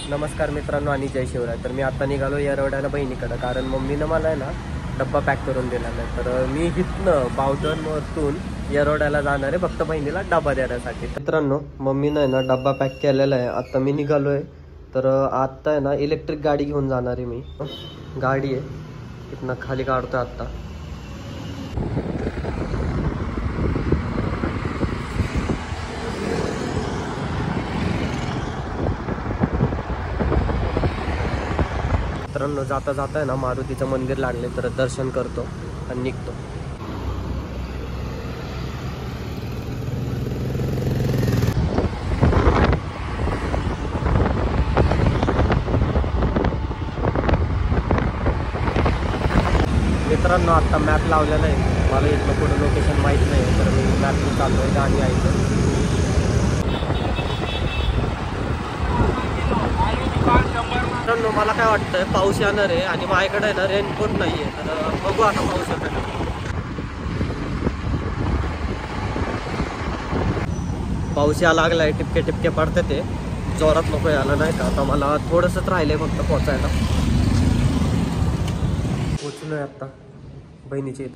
नमस्कार मित्रांनो आणि जय शिवराय. तर मी आता निघालो येरवड्याला बहिणीकडं, कारण मम्मीनं मला आहे ना डब्बा पॅक करून दिलेला आहे. तर मी इथनं बावधनवरतून येरवड्याला जाणार आहे फक्त बहिणीला डबा देण्यासाठी. मित्रांनो, मम्मीनं आहे ना डब्बा पॅक केलेला आहे. आता मी निघालो आहे. तर आत्ता आहे ना इलेक्ट्रिक गाडी घेऊन जाणार आहे मी. गाडी आहे इथनं खाली काढतो आत्ता. मित्रांनो, जाता जाता आहे ना मारुतीचं मंदिर लागले, तर दर्शन करतो आणि निघतो. मित्रांनो, आता मॅप लावलेला आहे. मला इथलं पुढं लोकेशन माहीत नाही, तर मी मॅपने चाललो आहे गाडी ऐकतो. मित्रांनो, मला काय वाटतंय पाऊस येणार आहे आणि माझ्याकडे आहे ना रेनकोट नाही आहे. तर बघू आता पाऊस येतो का. पाऊस या लागलाय, टिपके टिपके पडते ते, जोरात नको यायला नाही का. आता मला थोडंसंच राहिलंय फक्त पोचायला. पोचलोय आता बहिणीची.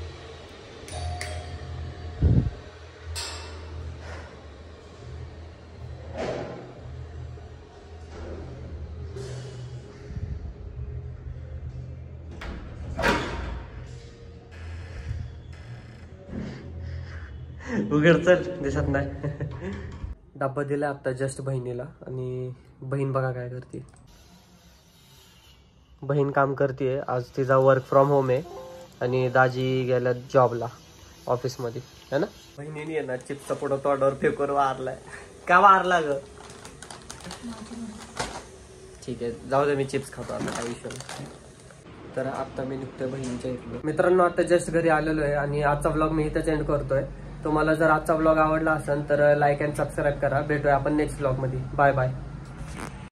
उघड चल, दिसत नाही. डब्बा दिला आता जस्ट बहिणीला, आणि बहीण बघा काय करते. बहीण काम करते आज, तिचा वर्क फ्रॉम होम आहे आणि दाजी गेल्या जॉबला ऑफिसमध्ये है ना. बहिणीने आहे ना चिप्सचा पुढं तोंडावर फेकून वारलाय. का वारला ग? ठीक आहे, जाऊ दे, मी चिप्स खातो आता, काही विषय नाही. तर आता मी निघतोय बहिणीच्या इथलं. मित्रांनो, आता जस्ट घरी आलेलो आहे आणि आजचा व्लॉग मी इथंच एंड करतोय. तुम्हाला जर आजचा व्लॉग आवडला असेल तर लाईक अँड सबस्क्राईब करा. भेटूया आपण नेक्स्ट व्लॉग मध्ये. Bye bye.